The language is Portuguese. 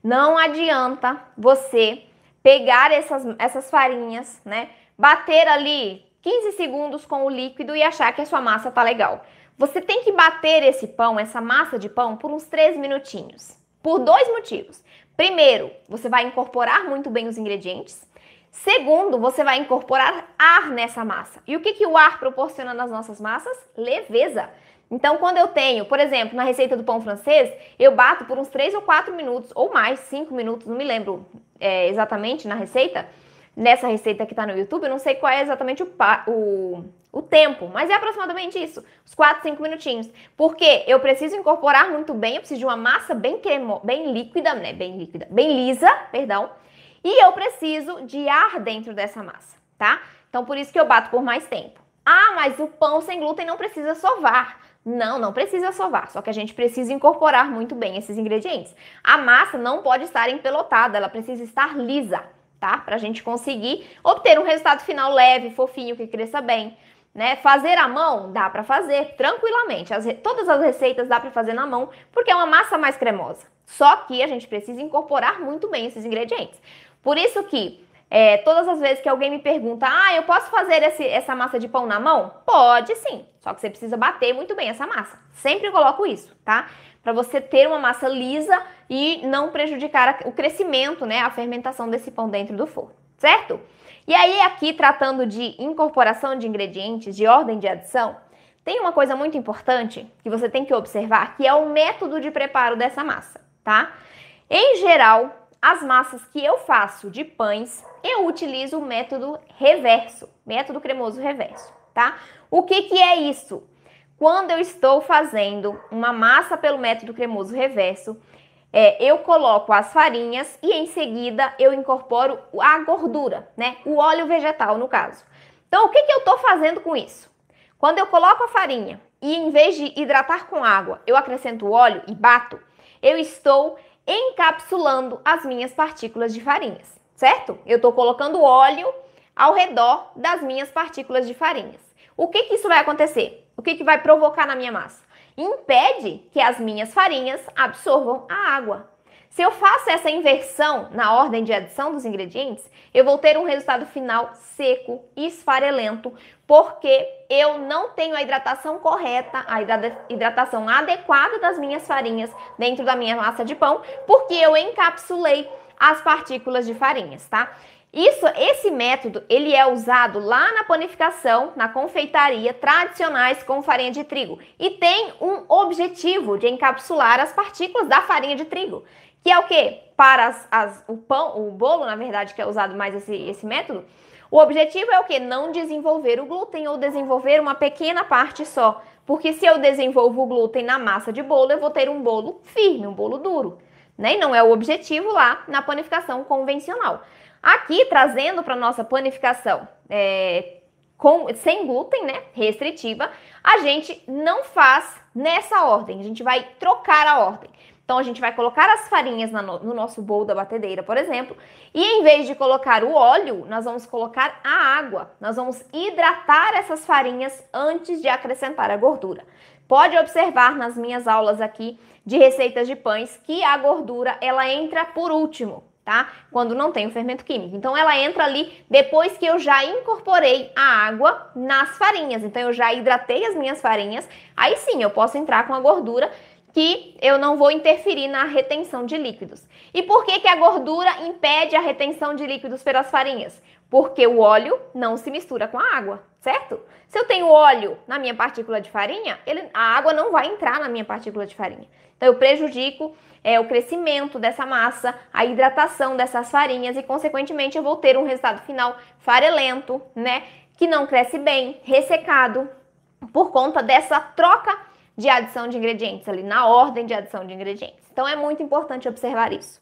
Não adianta você pegar essas farinhas, né? Bater ali 15 segundos com o líquido e achar que a sua massa tá legal. Você tem que bater esse pão, essa massa de pão, por uns 3 minutinhos. Por 2 motivos. Primeiro, você vai incorporar muito bem os ingredientes. Segundo, você vai incorporar ar nessa massa. E o que o ar proporciona nas nossas massas? Leveza. Então, quando eu tenho, por exemplo, na receita do pão francês, eu bato por uns 3 ou 4 minutos, ou mais, 5 minutos, não me lembro exatamente na receita. Nessa receita que tá no YouTube, eu não sei qual é exatamente o tempo, mas é aproximadamente isso, uns 4, 5 minutinhos. Porque eu preciso incorporar muito bem, eu preciso de uma massa bem líquida, né? Bem lisa, perdão. E eu preciso de ar dentro dessa massa, tá? Então, por isso que eu bato por mais tempo. Ah, mas o pão sem glúten não precisa sovar. Não, não precisa sovar, só que a gente precisa incorporar muito bem esses ingredientes. A massa não pode estar empelotada, ela precisa estar lisa, tá? Pra gente conseguir obter um resultado final leve, fofinho, que cresça bem, né? Fazer à mão, dá pra fazer tranquilamente. Todas as receitas dá pra fazer na mão, porque é uma massa mais cremosa. Só que a gente precisa incorporar muito bem esses ingredientes. Por isso que todas as vezes que alguém me pergunta, eu posso fazer essa massa de pão na mão? Pode sim, só que você precisa bater muito bem essa massa. Sempre coloco isso, tá? Para você ter uma massa lisa e não prejudicar o crescimento, né, a fermentação desse pão dentro do forno, certo? E aí aqui, tratando de incorporação de ingredientes, de ordem de adição, tem uma coisa muito importante que você tem que observar, que é o método de preparo dessa massa, tá? Em geral, as massas que eu faço de pães, eu utilizo o método reverso, método cremoso reverso, tá? O que é isso? Quando eu estou fazendo uma massa pelo método cremoso reverso, eu coloco as farinhas e em seguida eu incorporo a gordura, né? O óleo vegetal, no caso. Então, o que eu estou fazendo com isso? Quando eu coloco a farinha e em vez de hidratar com água, eu acrescento o óleo e bato, eu estou encapsulando as minhas partículas de farinhas, certo? Eu estou colocando óleo ao redor das minhas partículas de farinhas. O que isso vai acontecer? O que vai provocar na minha massa? Impede que as minhas farinhas absorvam a água. Se eu faço essa inversão na ordem de adição dos ingredientes, eu vou ter um resultado final seco e esfarelento, porque eu não tenho a hidratação correta, a hidratação adequada das minhas farinhas dentro da minha massa de pão, porque eu encapsulei as partículas de farinhas, tá? Esse método, ele é usado lá na panificação, na confeitaria tradicionais com farinha de trigo e tem um objetivo de encapsular as partículas da farinha de trigo, que é o quê? Para o bolo, na verdade, que é usado mais esse método, o objetivo é o quê? Não desenvolver o glúten ou desenvolver uma pequena parte só, porque se eu desenvolvo o glúten na massa de bolo, eu vou ter um bolo firme, um bolo duro, né? E não é o objetivo lá na panificação convencional. Aqui, trazendo para nossa panificação sem glúten, né, restritiva, a gente não faz nessa ordem, a gente vai trocar a ordem. Então, a gente vai colocar as farinhas no nosso bowl da batedeira, por exemplo, e em vez de colocar o óleo, nós vamos colocar a água. Nós vamos hidratar essas farinhas antes de acrescentar a gordura. Pode observar nas minhas aulas aqui de receitas de pães que a gordura, ela entra por último, tá? Quando não tem o fermento químico. Então, ela entra ali depois que eu já incorporei a água nas farinhas. Então, eu já hidratei as minhas farinhas. Aí sim, eu posso entrar com a gordura que eu não vou interferir na retenção de líquidos. E por que a gordura impede a retenção de líquidos pelas farinhas? Porque o óleo não se mistura com a água, certo? Se eu tenho óleo na minha partícula de farinha, a água não vai entrar na minha partícula de farinha. Então, eu prejudico o crescimento dessa massa, a hidratação dessas farinhas e, consequentemente, eu vou ter um resultado final farelento, né? Que não cresce bem, ressecado, por conta dessa troca de adição de ingredientes ali, na ordem de adição de ingredientes. Então, é muito importante observar isso.